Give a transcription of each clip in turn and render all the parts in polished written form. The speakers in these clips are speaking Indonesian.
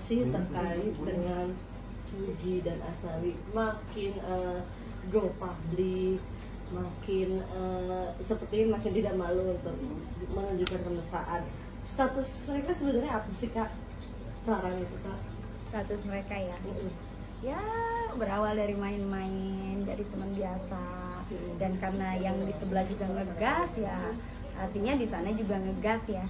sih terkait dengan Fuji dan Asawi? Makin go public, makin seperti makin tidak malu untuk menunjukkan kemesraan. Status mereka sebenarnya apa sih Kak sekarang itu Kak? Status mereka ya, ya berawal dari main-main, dari teman biasa, dan karena yang di sebelah juga ngegas ya, artinya di sana juga ngegas ya.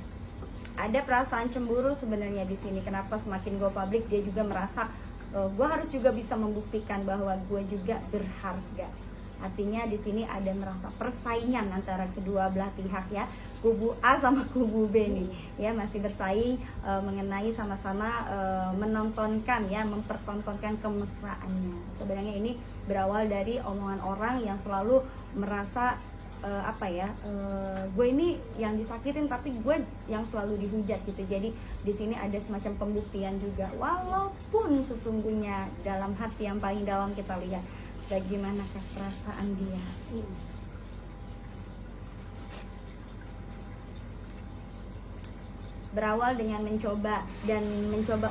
Ada perasaan cemburu sebenarnya di sini. Kenapa semakin go public dia juga merasa gue harus juga bisa membuktikan bahwa gue juga berharga. Artinya di sini ada merasa persaingan antara kedua belah pihak ya, kubu A sama kubu B nih ya, masih bersaing mengenai sama-sama menontonkan ya, mempertontonkan kemesraannya. Sebenarnya ini berawal dari omongan orang yang selalu merasa gue ini yang disakitin tapi gue yang selalu dihujat gitu. Jadi di sini ada semacam pembuktian juga, walaupun sesungguhnya dalam hati yang paling dalam kita lihat bagaimanakah perasaan dia. Berawal dengan mencoba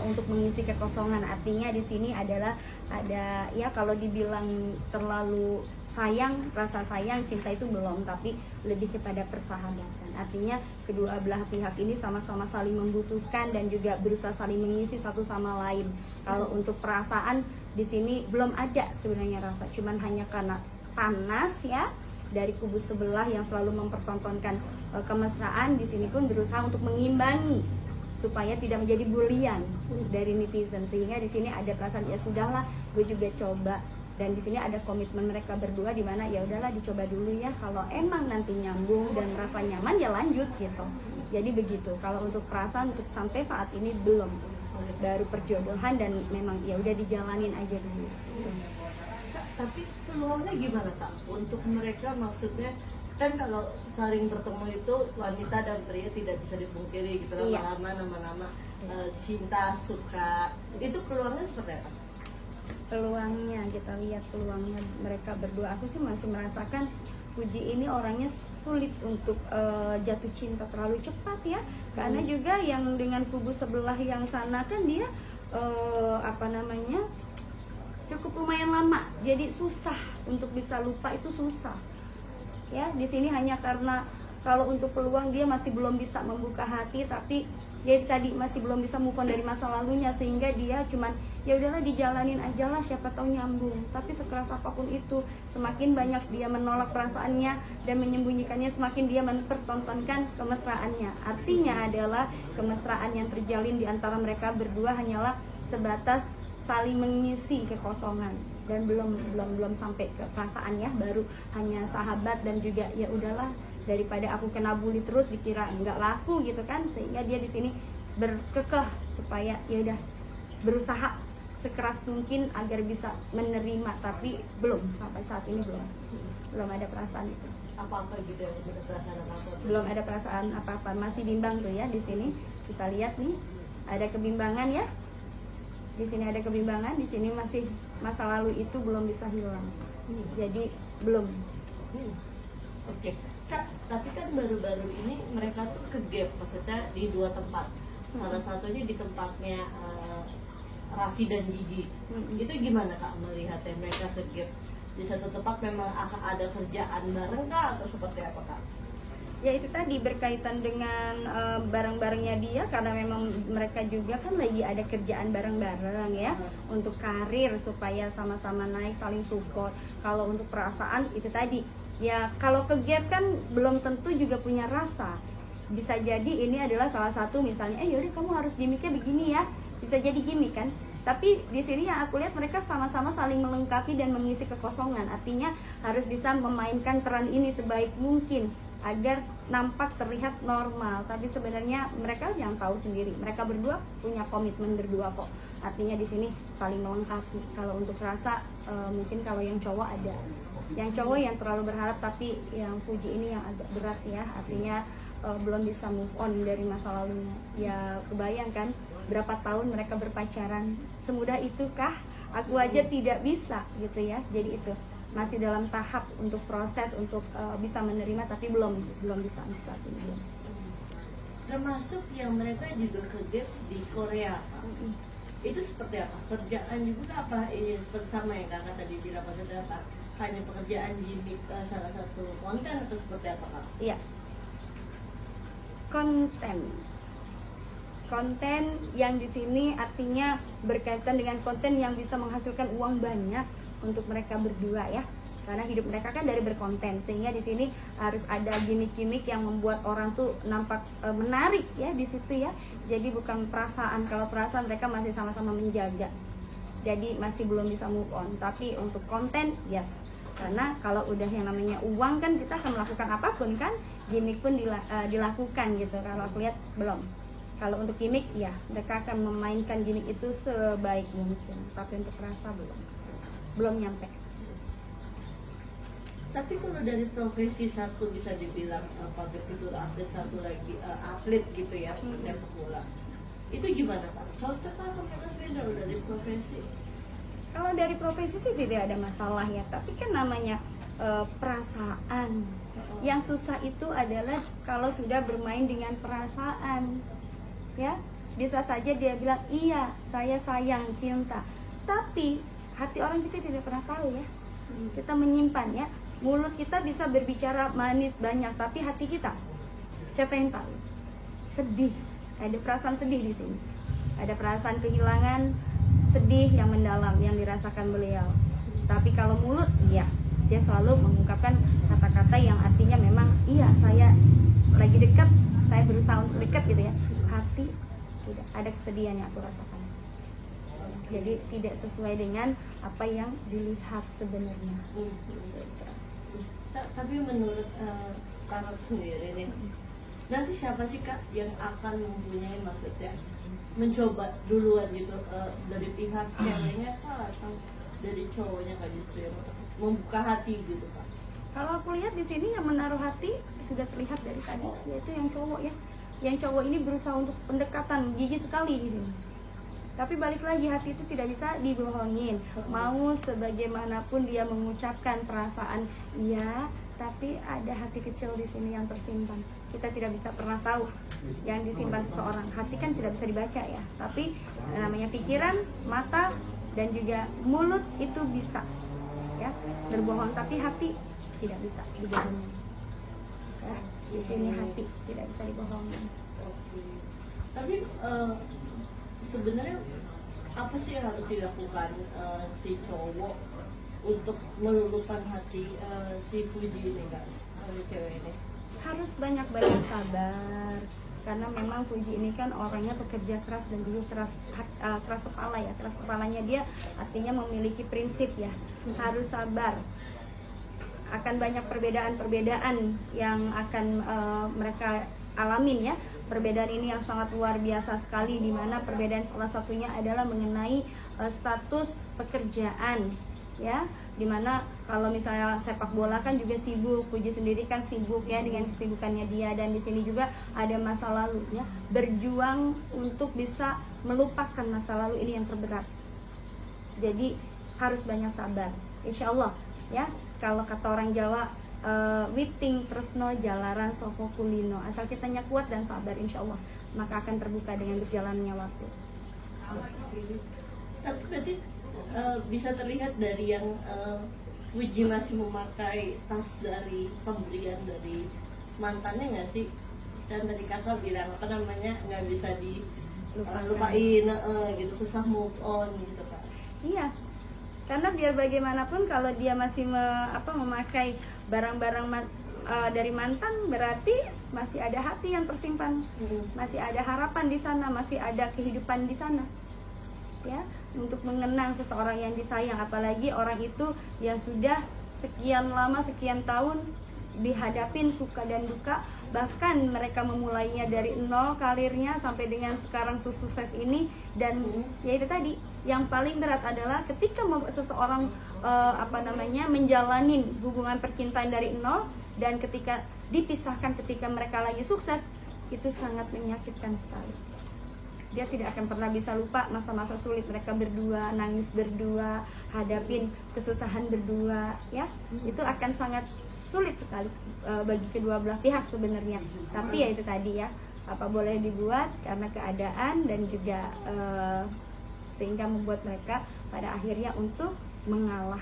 untuk mengisi kekosongan. Artinya di sini adalah ada ya, kalau dibilang terlalu sayang, rasa sayang, cinta itu belum, tapi lebih kepada persahabatan. Artinya kedua belah pihak ini sama-sama saling membutuhkan dan juga berusaha saling mengisi satu sama lain. Kalau untuk perasaan di sini belum ada sebenarnya rasa, cuman hanya karena panas ya dari kubu sebelah yang selalu mempertontonkan kemesraan. Di sini pun berusaha untuk mengimbangi supaya tidak menjadi bulian dari netizen, sehingga di sini ada perasaan ya sudahlah, gue juga coba. Dan di sini ada komitmen mereka berdua di mana ya udahlah dicoba dulu ya, kalau emang nanti nyambung dan rasa nyaman ya lanjut gitu. Jadi begitu. Kalau untuk perasaan untuk sampai saat ini belum, baru perjodohan dan memang ya udah dijalanin aja dulu. Tapi peluangnya gimana Kak untuk mereka? Maksudnya kan kalau saling bertemu itu wanita dan pria tidak bisa dipungkiri gitu, lama-lama nama-nama cinta, suka, itu peluangnya seperti apa? Peluangnya kita lihat peluangnya mereka berdua, aku sih masih merasakan Fuji ini orangnya sulit untuk jatuh cinta terlalu cepat ya, karena juga yang dengan kubu sebelah yang sana kan dia cukup lumayan lama, jadi susah untuk bisa lupa, itu susah ya. Di sini hanya karena kalau untuk peluang dia masih belum bisa membuka hati, tapi jadi tadi masih belum bisa move on dari masa lalunya, sehingga dia cuman ya udahlah dijalanin aja lah, siapa tahu nyambung. Tapi sekeras apapun itu, semakin banyak dia menolak perasaannya dan menyembunyikannya, semakin dia mempertontonkan kemesraannya. Artinya adalah kemesraan yang terjalin di antara mereka berdua hanyalah sebatas saling mengisi kekosongan dan belum sampai ke perasaan ya, baru hanya sahabat dan juga ya udahlah, daripada aku kena bully terus dikira nggak laku gitu kan, sehingga dia di sini berkekeh supaya ya udah berusaha sekeras mungkin agar bisa menerima, tapi belum, sampai saat ini belum ada perasaan itu. Apa-apa gitu ya, belum ada perasaan apa-apa. Belum ada perasaan apa-apa, masih bimbang tuh ya. Di sini kita lihat nih ada kebimbangan ya. Di sini ada kebimbangan, di sini masih masa lalu itu belum bisa hilang. Jadi belum. Oke. Kak, tapi kan baru-baru ini mereka tuh ke gap, maksudnya di dua tempat. Salah satunya di tempatnya Raffi dan Gigi. Itu gimana Kak melihatnya mereka ke gap? Di satu tempat memang akan ada kerjaan bareng Kak atau seperti apa Kak? Ya itu tadi berkaitan dengan bareng-barengnya dia, karena memang mereka juga kan lagi ada kerjaan bareng-bareng ya, untuk karir supaya sama-sama naik, saling support. Kalau untuk perasaan itu tadi ya, kalau ke gap kan belum tentu juga punya rasa. Bisa jadi ini adalah salah satu misalnya yaudah kamu harus gimmicknya begini ya, bisa jadi gimmick kan. Tapi di sini yang aku lihat mereka sama-sama saling melengkapi dan mengisi kekosongan. Artinya harus bisa memainkan peran ini sebaik mungkin agar nampak terlihat normal, tapi sebenarnya mereka yang tahu sendiri, mereka berdua punya komitmen berdua kok. Artinya di sini saling melengkapi. Kalau untuk rasa mungkin kalau yang cowok ada, yang cowok yang terlalu berharap, tapi yang Fuji ini yang agak berat ya, artinya belum bisa move on dari masa lalunya. Ya kebayang kan berapa tahun mereka berpacaran, semudah itukah? Aku aja tidak bisa gitu ya. Jadi itu masih dalam tahap untuk proses untuk bisa menerima, tapi belum bisa untuk saat ini. Termasuk yang mereka juga ke gap di Korea. itu seperti apa? Kerjaan juga apa ini seperti sama yang kakak tadi bilang, maksudnya apa? Hanya pekerjaan gimmick salah satu konten atau seperti apa kak? Iya, konten yang di sini artinya berkaitan dengan konten yang bisa menghasilkan uang banyak untuk mereka berdua ya, karena hidup mereka kan dari berkonten, sehingga di sini harus ada gimmick-gimmick yang membuat orang tuh nampak menarik ya di situ ya. Jadi bukan perasaan, kalau perasaan mereka masih sama-sama menjaga, jadi masih belum bisa move on. Tapi untuk konten yes, karena kalau udah yang namanya uang kan kita akan melakukan apapun kan, gimmick pun dilakukan gitu. Kalau aku lihat belum. Kalau untuk gimmick ya mereka akan memainkan gimmick itu sebaik mungkin, tapi untuk rasa belum nyampe. Tapi kalau dari profesi satu bisa dibilang public figure artis, satu lagi atlet gitu ya, sepak bola, itu gimana Pak? Cocok apa Mas beda dari profesi? Kalau dari profesi sih tidak ada masalah ya, tapi kan namanya perasaan. Yang susah itu adalah kalau sudah bermain dengan perasaan. Ya, bisa saja dia bilang iya saya sayang cinta, tapi hati orang kita tidak pernah tahu ya. Kita menyimpan ya, mulut kita bisa berbicara manis banyak, tapi hati kita siapa yang tahu? Sedih, ada perasaan sedih di sini, ada perasaan kehilangan, sedih yang mendalam yang dirasakan beliau. Tapi kalau mulut iya, dia selalu mengungkapkan kata-kata yang artinya memang iya saya lagi dekat, saya berusaha untuk dekat gitu ya. Hati tidak ada kesedihan yang aku rasakan, jadi tidak sesuai dengan apa yang dilihat sebenarnya. Tapi menurut kakak sendiri nih, nanti siapa sih kak yang akan mempunyai, maksudnya mencoba duluan gitu, dari pihak ceweknya kak atau dari cowoknya kak justru yang membuka hati gitu kak? Kalau aku lihat di sini yang menaruh hati sudah terlihat dari tadi, yaitu yang cowok ya. Yang cowok ini berusaha untuk pendekatan, gigih sekali di sini. Tapi balik lagi, hati itu tidak bisa dibohongin. Mau sebagaimanapun dia mengucapkan perasaan iya, tapi ada hati kecil di sini yang tersimpan. Kita tidak bisa pernah tahu yang disimpan seseorang. Hati kan tidak bisa dibaca ya. Tapi namanya pikiran, mata, dan juga mulut itu bisa ya berbohong, tapi hati tidak bisa dibohongi. Ya, di sini hati tidak bisa dibohongi. Tapi sebenarnya apa sih yang harus dilakukan si cowok untuk meluluhkan hati si Fuji ini kak, cewek ini? Harus banyak sabar, karena memang Fuji ini kan orangnya pekerja keras dan juga keras kepala ya. Keras kepalanya dia artinya memiliki prinsip ya. Harus sabar. Akan banyak perbedaan-perbedaan yang akan mereka alamin ya. Perbedaan ini yang sangat luar biasa sekali, di mana perbedaan salah satunya adalah mengenai status pekerjaan ya, dimana kalau misalnya sepak bola kan juga sibuk, Fuji sendiri kan sibuk ya dengan kesibukannya dia, dan di sini juga ada masa lalu ya, berjuang untuk bisa melupakan masa lalu ini yang terberat. Jadi harus banyak sabar, insya Allah ya. Kalau kata orang Jawa, witing tresno jalaran soko kulino, asal kitanya kuat dan sabar, insya Allah maka akan terbuka dengan berjalannya waktu. Tapi berarti bisa terlihat dari yang Fuji masih memakai tas dari pemberian dari mantannya nggak sih? Dan tadi kakak bilang apa namanya, nggak bisa dilupain gitu, susah move on gitu kak. Iya, karena biar bagaimanapun kalau dia masih memakai barang-barang dari mantan, berarti masih ada hati yang tersimpan, masih ada harapan di sana, masih ada kehidupan di sana ya, untuk mengenang seseorang yang disayang. Apalagi orang itu yang sudah sekian lama, sekian tahun dihadapin suka dan duka, bahkan mereka memulainya dari nol karirnya sampai dengan sekarang sukses ini. Dan ya itu tadi, yang paling berat adalah ketika seseorang menjalani hubungan percintaan dari nol, dan ketika dipisahkan ketika mereka lagi sukses, itu sangat menyakitkan sekali. Dia tidak akan pernah bisa lupa masa-masa sulit mereka berdua, nangis berdua, hadapin kesusahan berdua ya. Itu akan sangat sulit sekali bagi kedua belah pihak sebenarnya. Tapi ya itu tadi ya, apa boleh dibuat, karena keadaan dan juga sehingga membuat mereka pada akhirnya untuk mengalah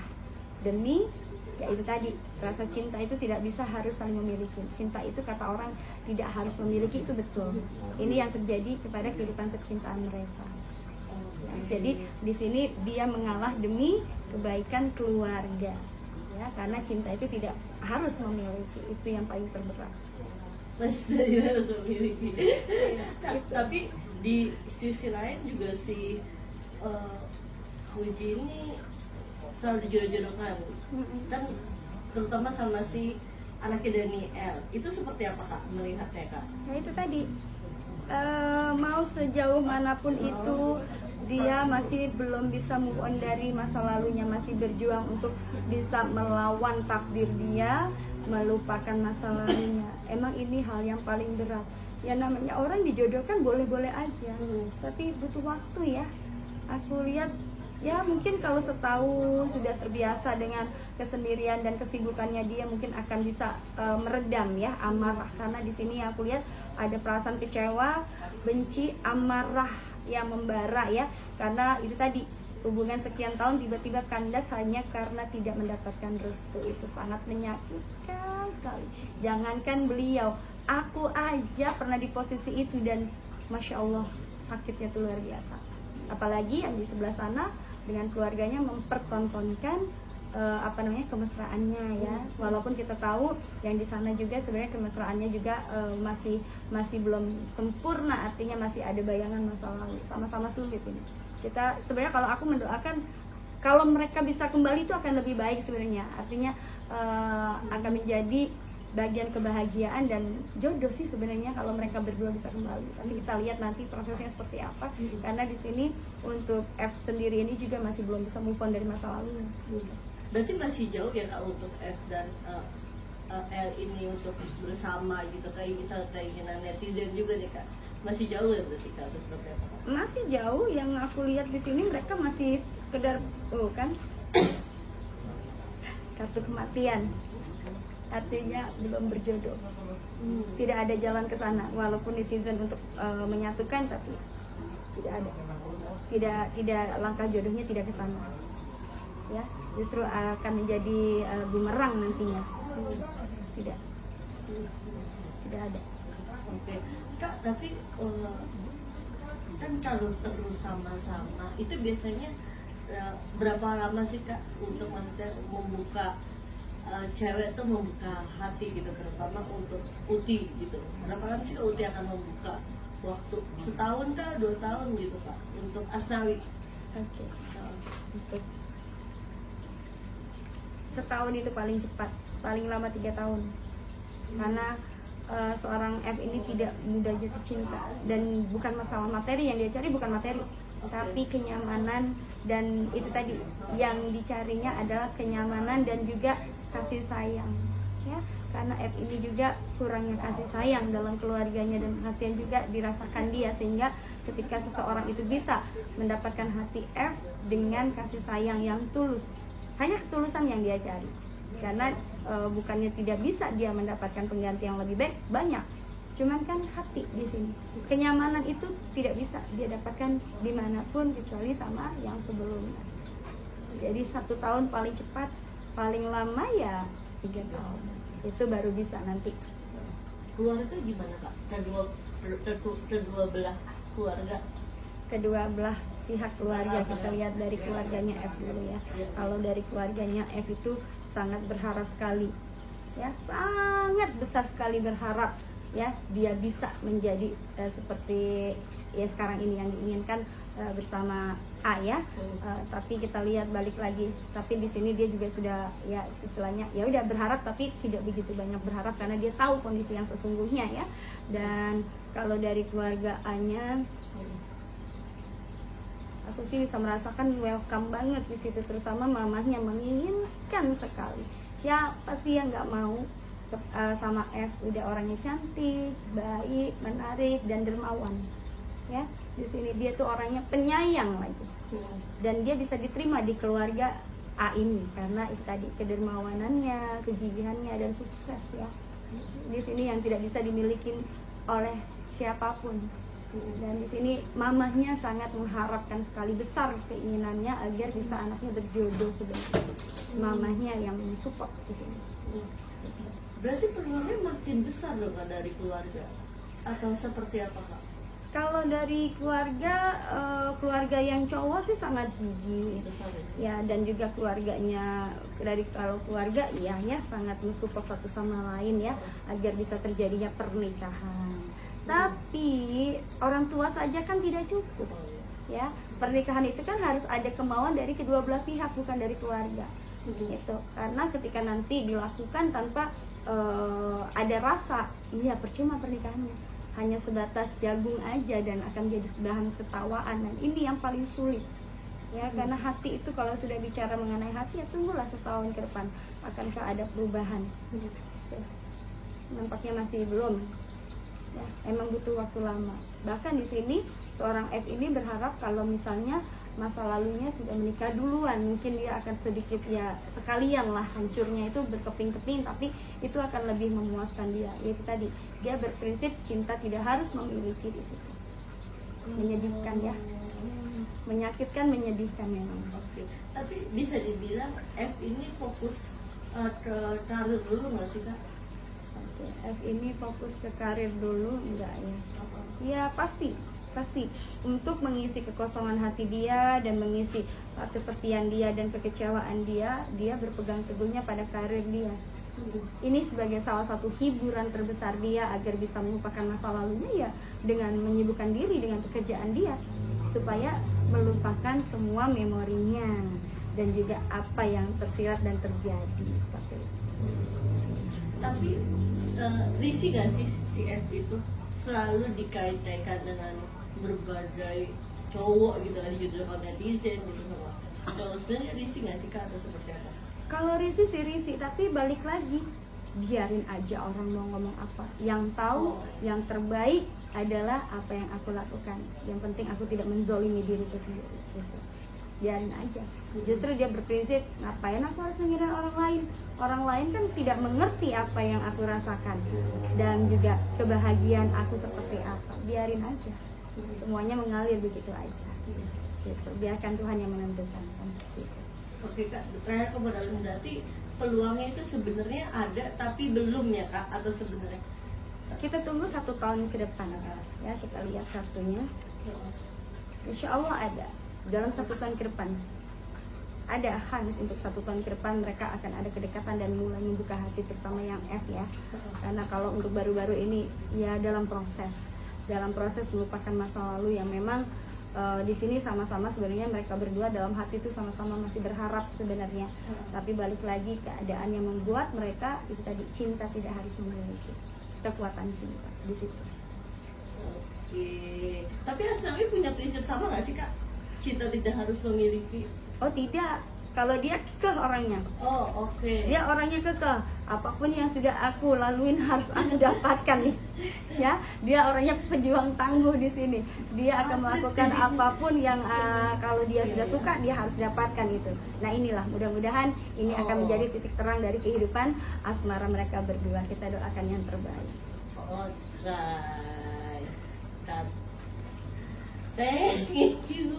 demi ya itu tadi, rasa cinta itu tidak bisa harus saling memiliki. Cinta itu kata orang tidak harus memiliki, itu betul. Ini yang terjadi kepada kehidupan percintaan mereka. Ya, jadi di sini dia mengalah demi kebaikan keluarga, ya, karena cinta itu tidak harus memiliki, itu yang paling terberat. Masih harus memiliki. Tapi di sisi lain juga si Puji ini selalu dijodoh-jodohkan, kan terutama sama si anaknya Daniel. Itu seperti apa Kak melihatnya Kak? Nah itu tadi, mau sejauh manapun itu dia masih belum bisa move on dari masa lalunya, masih berjuang untuk bisa melawan takdir dia, melupakan masa lalunya. Emang ini hal yang paling berat. Ya namanya orang dijodohkan boleh-boleh aja, tapi butuh waktu ya. Aku lihat ya mungkin kalau setahun sudah terbiasa dengan kesendirian dan kesibukannya dia, mungkin akan bisa meredam ya amarah, karena di sini aku lihat ada perasaan kecewa, benci, amarah yang membara ya, karena itu tadi hubungan sekian tahun tiba-tiba kandas hanya karena tidak mendapatkan restu. Itu sangat menyakitkan sekali. Jangankan beliau, aku aja pernah di posisi itu dan Masya Allah sakitnya itu luar biasa. Apalagi yang di sebelah sana dengan keluarganya mempertontonkan kemesraannya ya, walaupun kita tahu yang di sana juga sebenarnya kemesraannya juga masih belum sempurna, artinya masih ada bayangan masa lalu, sama-sama sulit ini. Kita sebenarnya kalau aku mendoakan kalau mereka bisa kembali itu akan lebih baik sebenarnya, artinya akan menjadi bagian kebahagiaan dan jodoh sih sebenarnya kalau mereka berdua bisa kembali. Tapi kita lihat nanti prosesnya seperti apa, karena di sini untuk F sendiri ini juga masih belum bisa move on dari masa lalunya. Berarti masih jauh ya Kak untuk F dan L ini untuk bersama gitu, kayak misal keinginan netizen juga deh Kak. Masih jauh ya berarti Kak, terus seperti apa? Masih jauh, yang aku lihat di sini mereka masih sekedar kan kartu kematian. Artinya belum berjodoh, tidak ada jalan ke sana. Walaupun netizen untuk menyatukan, tapi tidak langkah jodohnya tidak ke sana. Ya, justru akan menjadi bumerang nantinya. Tidak ada. Oke, Kak, tapi kan kalau terus sama-sama itu biasanya berapa lama sih Kak untuk maksudnya membuka cewek tuh membuka hati gitu, terutama untuk Uti gitu. Berapa lama sih Uti akan membuka waktu? Setahun kah, 2 tahun gitu Kak untuk Asnawi? Oke. Untuk setahun itu paling cepat, paling lama 3 tahun. Karena seorang F ini tidak mudah jatuh cinta, dan bukan masalah materi yang dia cari, bukan materi, tapi kenyamanan. Dan itu tadi yang dicarinya adalah kenyamanan dan juga kasih sayang ya, karena F ini juga kurangnya kasih sayang dalam keluarganya dan perhatian juga dirasakan dia, sehingga ketika seseorang itu bisa mendapatkan hati F dengan kasih sayang yang tulus, hanya ketulusan yang dia cari, karena bukannya tidak bisa dia mendapatkan pengganti yang lebih baik, banyak, cuman kan hati di sini, kenyamanan itu tidak bisa dia dapatkan dimanapun kecuali sama yang sebelumnya. Jadi 1 tahun paling cepat, paling lama ya 3 tahun, itu baru bisa nanti. Keluarga gimana Kak? Kedua belah keluarga? Kedua belah pihak keluarga, kita lihat dari keluarganya F dulu ya. Kalau dari keluarganya F itu sangat berharap sekali ya, sangat besar sekali berharap ya dia bisa menjadi seperti ya sekarang ini yang diinginkan bersama A ya. Tapi kita lihat balik lagi, tapi di sini dia juga sudah ya istilahnya ya udah berharap, tapi tidak begitu banyak berharap karena dia tahu kondisi yang sesungguhnya ya. Dan kalau dari keluarga A-nya, aku sih bisa merasakan welcome banget di situ, terutama mamahnya menginginkan sekali. Siapa sih yang nggak mau sama F? Udah orangnya cantik, baik, menarik, dan dermawan ya. Di sini dia tuh orangnya penyayang lagi, dan dia bisa diterima di keluarga A ini karena itu tadi kedermawanannya, kegigihannya, dan sukses ya. Di sini yang tidak bisa dimiliki oleh siapapun Dan di sini mamahnya sangat mengharapkan sekali, besar keinginannya agar bisa anaknya berjodoh sebenarnya. Mamahnya yang mensupport di sini. Berarti peluangnya makin besar dong Kak dari keluarga, atau seperti apa Kak? Kalau dari keluarga, keluarga yang cowok sih sangat gigi Besar ya? ya, dan juga keluarganya, dari kalau keluarga iya ya sangat mensupport satu sama lain ya agar bisa terjadinya pernikahan. Tapi orang tua saja kan tidak cukup ya, pernikahan itu kan harus ada kemauan dari kedua belah pihak, bukan dari keluarga gitu. Karena ketika nanti dilakukan tanpa ada rasa, iya percuma pernikahannya, hanya sebatas jagung aja dan akan jadi bahan ketawaan. Dan ini yang paling sulit ya, karena hati itu kalau sudah bicara mengenai hati ya tunggulah setahun ke depan akankah ada perubahan. Nampaknya masih belum ya, emang butuh waktu lama. Bahkan di sini seorang F ini berharap kalau misalnya masa lalunya sudah menikah duluan, mungkin dia akan sedikit ya sekalian lah hancurnya itu berkeping-keping, tapi itu akan lebih memuaskan dia. Yaitu tadi dia berprinsip cinta tidak harus memiliki di situ. Menyedihkan ya, menyakitkan, menyedihkan memang. Oke. Tapi bisa dibilang F ini fokus ke karir dulu nggak sih Kak? Oke, F ini fokus ke karir dulu enggak ya? Ya pasti untuk mengisi kekosongan hati dia dan mengisi kesepian dia dan kekecewaan dia berpegang teguhnya pada karir dia. Ini sebagai salah satu hiburan terbesar dia agar bisa melupakan masa lalunya ya, dengan menyibukkan diri dengan pekerjaan dia supaya melupakan semua memorinya dan juga apa yang tersirat dan terjadi seperti itu. Tapi risih gak sih si F itu selalu dikait-kaitkan dengan berbagai cowok gitu kan, judul netizen gitu semua. Kalau sebenarnya risih gak sih Kak atau seperti apa? Kalau risih sih risih, tapi balik lagi biarin aja orang mau ngomong apa. Yang tahu yang terbaik adalah apa yang aku lakukan. Yang penting aku tidak menzolimi diriku sendiri gitu. Biarin aja. Justru dia berprinsip, ngapain aku harus mengira orang lain? Orang lain kan tidak mengerti apa yang aku rasakan dan juga kebahagiaan aku seperti apa. Biarin aja. Semuanya mengalir begitu aja. Gitu. Biarkan Tuhan yang menentukan. Oke Kak, terakhir ke berarti peluangnya itu sebenarnya ada tapi belum ya Kak, atau sebenarnya? Kita tunggu 1 tahun ke depan ya, kita lihat kartunya. Insya Allah ada dalam 1 tahun ke depan. Ada Hans untuk 1 tahun ke depan mereka akan ada kedekatan dan mulai membuka hati, terutama yang F ya. Karena kalau untuk baru-baru ini ya dalam proses melupakan masa lalu yang memang di sini sama-sama sebenarnya mereka berdua dalam hati itu sama-sama masih berharap sebenarnya. Tapi balik lagi keadaan yang membuat mereka itu tadi, cinta tidak harus memiliki, kekuatan cinta di situ. Oke. Tapi Asnawi punya prinsip sama nggak sih Kak? Cinta tidak harus memiliki. Oh tidak, kalau dia kekeh orangnya. Oh oke. Dia orangnya kekeh. Apapun yang sudah aku laluin harus aku dapatkan nih. Ya, dia orangnya pejuang tangguh di sini. Dia akan melakukan apapun yang kalau dia sudah suka dia harus dapatkan itu. Nah inilah mudah-mudahan ini akan menjadi titik terang dari kehidupan asmara mereka berdua. Kita doakan yang terbaik. Thank you.